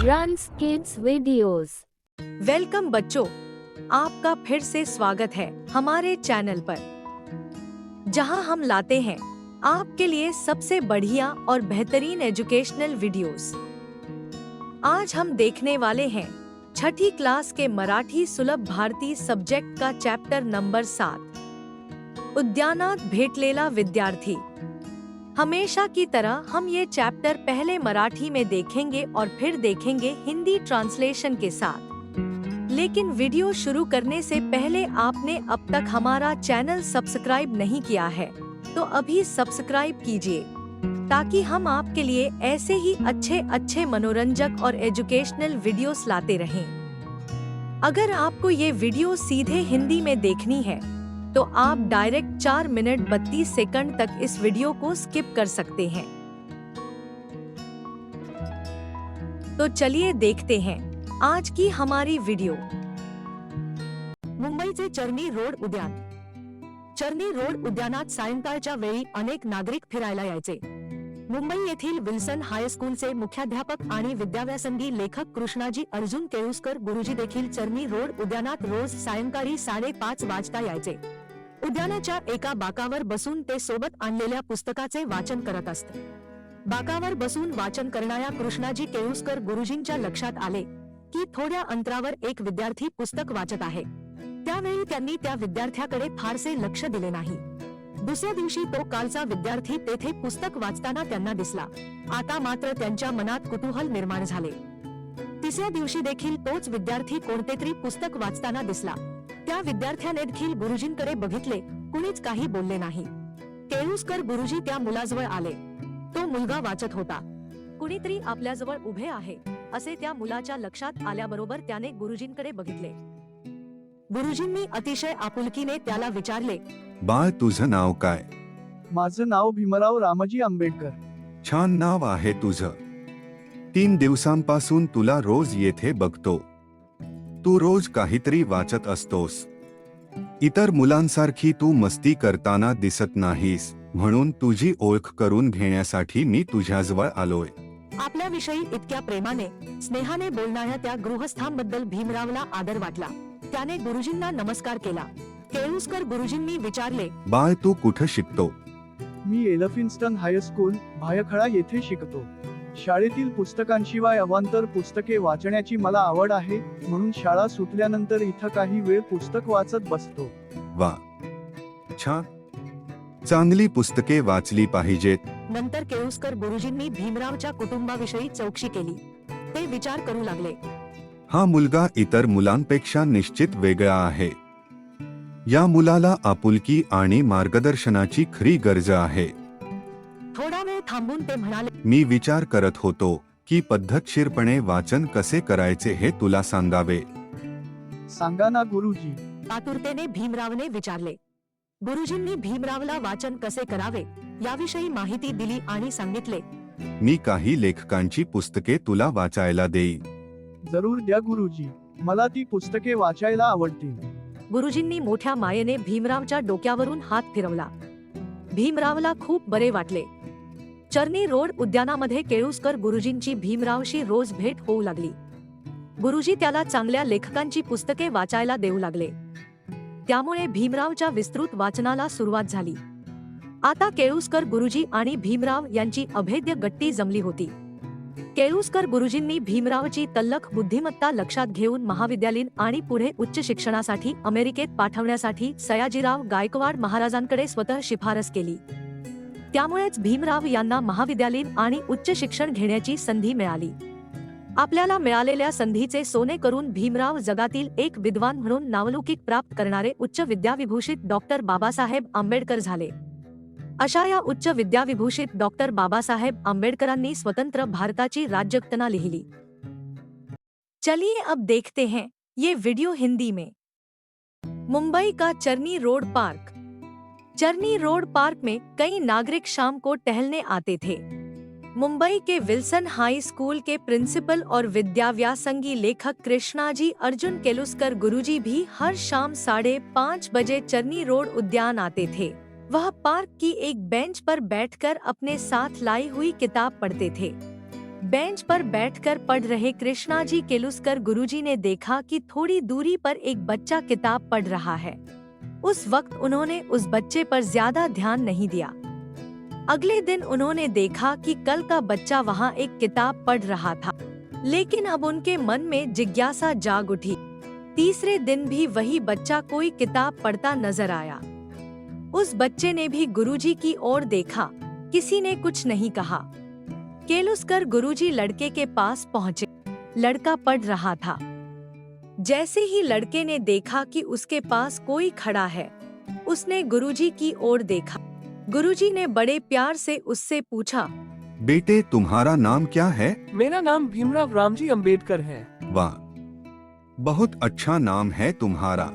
Runs kids videos. Welcome बच्चों, आपका फिर से स्वागत है हमारे चैनल पर, जहां हम लाते हैं आपके लिए सबसे बढ़िया और बेहतरीन एजुकेशनल वीडियोस। आज हम देखने वाले हैं छठी क्लास के मराठी सुलभ भारती सब्जेक्ट का चैप्टर नंबर 7, उद्यानात भेटलेला विद्यार्थी। हमेशा की तरह हम ये चैप्टर पहले मराठी में देखेंगे और फिर देखेंगे हिंदी ट्रांसलेशन के साथ। लेकिन वीडियो शुरू करने से पहले आपने अब तक हमारा चैनल सब्सक्राइब नहीं किया है तो अभी सब्सक्राइब कीजिए, ताकि हम आपके लिए ऐसे ही अच्छे मनोरंजक और एजुकेशनल वीडियोस लाते रहें। अगर आपको ये वीडियो सीधे हिंदी में देखनी है तो आप डायरेक्ट 4 मिनट 32 सेकंड तक इस वीडियो को स्किप कर सकते हैं। तो चलिए देखते हैं आज की हमारी वीडियो। मुंबईचे चर्नी रोड उद्यान। चर्नी रोड उद्यानात सायंकाळच्या वेळी अनेक नागरिक फिरायला यायचे। मुंबई येथील विल्सन हायस्कूलचे मुख्याध्यापक आणि विद्याव्यासंगी लेखक कृष्णाजी अर्जुन केळुस्कर गुरुजी देखील चर्नी रोड उद्यानात रोज सायंकाळी 5:30 वाजता यायचे। उद्यानाच्या एका बाकावर बसून ते सोबत आणलेल्या पुस्तकाचे वाचन करत असत। बाकावर बसून वाचन करणाऱ्या कृष्णाजी केळुस्कर गुरुजींच्या लक्षात आले की थोड्या अंतरावर एक विद्यार्थी पुस्तक वाचत आहे। त्यावेळी त्यांनी त्या विद्यार्थ्याकडे फारसे लक्ष दिले नाही। दुसऱ्या दिवशी तो कालचा विद्यार्थी तेथे पुस्तक वाचताना त्यांना दिसला। आता मात्र त्यांच्या मनात कुतूहल निर्माण झाले। तिसऱ्या दिवशी देखील तोच विद्यार्थी कोणतेतरी पुस्तक वाचताना दिसला। त्या विद्यार्थ्याने देखील गुरुजींकडे बघितले, कुणीच काही बोलले नाही। केळुस्कर गुरुजी त्या मुलाजवळ आले। तो मुलगा वाचत होता। कुणीतरी आपल्याजवळ उभे आहे असे त्या मुलाच्या लक्षात आल्याबरोबर त्याने गुरुजींकडे बघितले। गुरुजींनी अतिशय आपुलकीने त्याला विचारले, बाळ, तुझं नाव काय? माझं नाव भीमराव रामजी आंबेडकर. छान नाव आहे तुझं. 3 दिवसांपासून तुला रोज येथे बघतो. तू रोज काहीतरी वाचत असतोस. इतर मुलांसारखी तू मस्ती करताना दिसत नाहीस, म्हणून तुझी ओळख करून घेण्यासाठी मी तुझ्याजवळ आलोय. आपल्याविषयी इतक्या प्रेमाने स्नेहाने बोलणाऱ्या त्या गृहस्थांबद्दल भीमरावला आदर वाटला। त्याने गुरुजींना नमस्कार केला। केळुस्कर गुरुजींनी विचारले, बाळ, तू कुठं शिकतो? मी एलफिन्स्टन हायस्कूल, भायखळा येथे शिकतो. शाळेतील पुस्तकांशिवाय अवांतर पुस्तके वाचण्याची मला आवड आहे, म्हणून शाळा सुटल्यानंतर इथं काही वेळ पुस्तक वाचत बसतो. वा, छान. चांगली पुस्तके वाचली पाहिजेत. नंतर केळुस्कर गुरुजींनी भीमरावच्या कुटुंबाविषयी चौकशी केली। ते विचार करू लागले, हा मुलगा इतर मुलांपेक्षा निश्चित वेगळा आहे. या मुलाला आपुलकी आणि मार्गदर्शनाची खरी गरज आहे. थोडा वेळ थांबून ते म्हणाले, मी विचार करत होतो की पद्धतशीरपणे वाचन कसे करायचे हे तुला सांगावे. सांगा ना गुरुजी. आतुरतेने भीमरावने विचारले। गुरुजींनी भीमरावला वाचन कसे करावे याविषयी माहिती दिली आणि सांगितले, मी काही लेखकांची पुस्तके तुला वाचायला देईन. जरूर द्या गुरुजी, मला ती पुस्तके वाचायला आवडतील. गुरुजींनी मोठ्या मायेने भीमरावच्या डोक्यावरून हात फिरवला। भीमरावला खूप बरे वाटले। चर्नी रोड उद्यानामध्ये केळुस्कर गुरुजींची भीमरावशी रोज भेट होऊ लागली। गुरुजी त्याला चांगल्या लेखकांची पुस्तके वाचायला देऊ लागले। त्यामुळे भीमरावच्या विस्तृत वाचनाला सुरुवात झाली। आता केळुस्कर गुरुजी आणि भीमराव यांची अभेद्य गट्टी जमली होती। केळुस्कर गुरुजींनी भीमरावची तल्लख बुद्धिमत्ता लक्षात घेऊन महाविद्यालयीन आणि पुढे उच्च शिक्षणासाठी अमेरिकेत पाठवण्यासाठी सयाजीराव गायकवाड महाराजांकडे स्वतः शिफारस केली। त्यामुळेच भीमराव यांना महाविद्यालयीन आणि उच्च शिक्षण घेण्याची संधी मिळाली। आपल्याला मिळालेल्या संधीचे सोने करून भीमराव जगातील एक विद्वान म्हणून नावलौकिक प्राप्त करणारे उच्च विद्याविभूषित डॉक्टर बाबासाहेब आंबेडकर झाले। अशा या उच्च विद्याविभूषित डॉक्टर बाबासाहेब आंबेडकरांनी स्वतंत्र भारताची राज्यघटना लिहिली। चलिए अब देखते हैं ये वीडियो हिंदी में। मुंबई का Charni road park. Charni road park में कई नागरिक शाम को टहलने आते थे। मुंबई के विल्सन हाई स्कूल के प्रिंसिपल और विद्याव्यासंगी लेखक कृष्णाजी अर्जुन केळुस्कर गुरुजी भी हर शाम 5:30 बजे चर्नी रोड उद्यान आते थे। वह पार्क की एक बेंच पर बैठकर अपने साथ लाई हुई किताब पढ़ते थे। बेंच पर बैठकर पढ़ रहे कृष्णाजी केलुस्कर गुरुजी ने देखा कि थोड़ी दूरी पर एक बच्चा किताब पढ़ रहा है। उस वक्त उन्होंने उस बच्चे पर ज्यादा ध्यान नहीं दिया। अगले दिन उन्होंने देखा कि कल का बच्चा वहाँ एक किताब पढ़ रहा था, लेकिन अब उनके मन में जिज्ञासा जाग उठी। तीसरे दिन भी वही बच्चा कोई किताब पढ़ता नजर आया। उस बच्चे ने भी गुरुजी की ओर देखा, किसी ने कुछ नहीं कहा। केलुस्कर गुरुजी लड़के के पास पहुँचे। लड़का पढ़ रहा था। जैसे ही लड़के ने देखा कि उसके पास कोई खड़ा है, उसने गुरुजी की ओर देखा। गुरुजी ने बड़े प्यार से उससे पूछा, बेटे तुम्हारा नाम क्या है? मेरा नाम भीमराव रामजी अंबेडकर है। वाह, बहुत अच्छा नाम है तुम्हारा।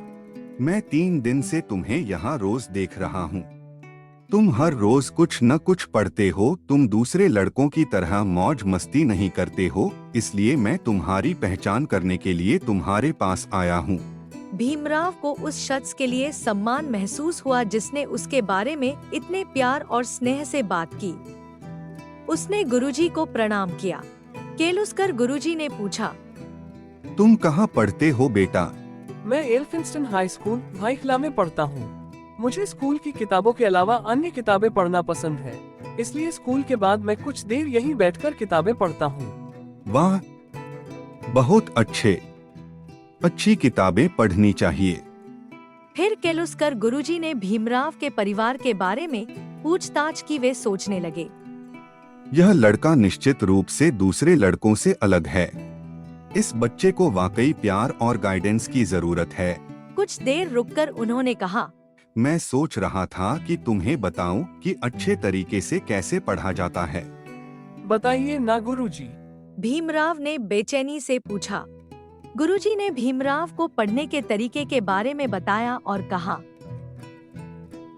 मैं 3 दिन से तुम्हें यहाँ रोज देख रहा हूँ। तुम हर रोज कुछ न कुछ पढ़ते हो। तुम दूसरे लड़कों की तरह मौज मस्ती नहीं करते हो, इसलिए मैं तुम्हारी पहचान करने के लिए तुम्हारे पास आया हूँ। भीमराव को उस शख्स के लिए सम्मान महसूस हुआ जिसने उसके बारे में इतने प्यार और स्नेह से बात की। उसने गुरुजी को प्रणाम किया। केलुस्कर गुरुजी ने पूछा, तुम कहाँ पढ़ते हो बेटा? मैं एल्फिंस्टन हाई स्कूल भाईखला में पढ़ता हूँ। मुझे स्कूल की किताबों के अलावा अन्य किताबें पढ़ना पसंद है, इसलिए स्कूल के बाद मैं कुछ देर यहीं बैठकर किताबें पढ़ता हूँ। वाह, बहुत अच्छी किताबें पढ़नी चाहिए। फिर केलुस्कर गुरुजी ने भीमराव के परिवार के बारे में पूछताछ की। वे सोचने लगे, यह लड़का निश्चित रूप से दूसरे लड़कों से अलग है। इस बच्चे को वाकई प्यार और गाइडेंस की जरूरत है। कुछ देर रुककर उन्होंने कहा, मैं सोच रहा था कि तुम्हें बताऊं कि अच्छे तरीके से कैसे पढ़ा जाता है। बताइए ना गुरुजी। भीमराव ने बेचैनी से पूछा। गुरुजी ने भीमराव को पढ़ने के तरीके के बारे में बताया और कहा,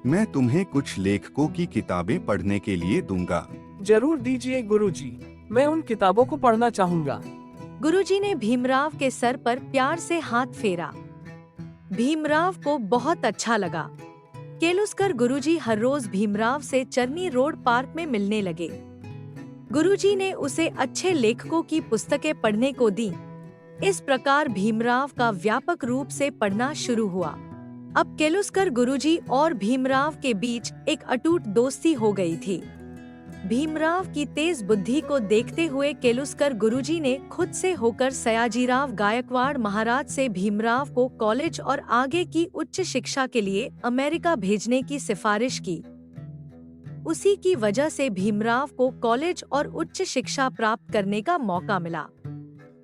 मैं तुम्हें कुछ लेखकों की किताबें पढ़ने के लिए दूंगा। जरूर दीजिए गुरुजी, मैं उन किताबों को पढ़ना चाहूँगा। गुरुजी ने भीमराव के सर पर प्यार से हाथ फेरा। भीमराव को बहुत अच्छा लगा। केलुस्कर गुरुजी हर रोज भीमराव से चरनी रोड पार्क में मिलने लगे। गुरुजी ने उसे अच्छे लेखकों की पुस्तकें पढ़ने को दी। इस प्रकार भीमराव का व्यापक रूप से पढ़ना शुरू हुआ। अब केलुस्कर गुरुजी और भीमराव के बीच एक अटूट दोस्ती हो गई थी। भीमराव की तेज बुद्धि को देखते हुए केलुस्कर गुरुजी ने खुद से होकर सयाजीराव गायकवाड़ महाराज से भीमराव को कॉलेज और आगे की उच्च शिक्षा के लिए अमेरिका भेजने की सिफारिश की। उसी की वजह से भीमराव को कॉलेज और उच्च शिक्षा प्राप्त करने का मौका मिला।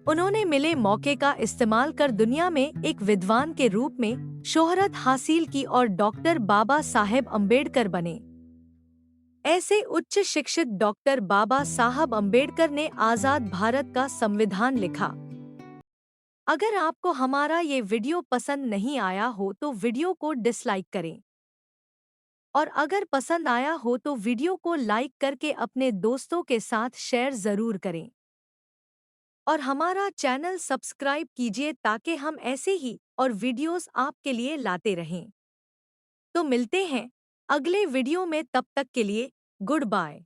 उन्होंने मिले मौके का इस्तेमाल कर दुनिया में एक विद्वान के रूप में शोहरत हासिल की और डॉक्टर बाबा साहेब अम्बेडकर बने। ऐसे उच्च शिक्षित डॉक्टर बाबा साहब अम्बेडकर ने आजाद भारत का संविधान लिखा। अगर आपको हमारा ये वीडियो पसंद नहीं आया हो तो वीडियो को डिसलाइक करें, और अगर पसंद आया हो तो वीडियो को लाइक करके अपने दोस्तों के साथ शेयर जरूर करें, और हमारा चैनल सब्सक्राइब कीजिए ताकि हम ऐसे ही और वीडियोस आपके लिए लाते रहें। तो मिलते हैं अगले वीडियो में, तब तक के लिए गुड बाय।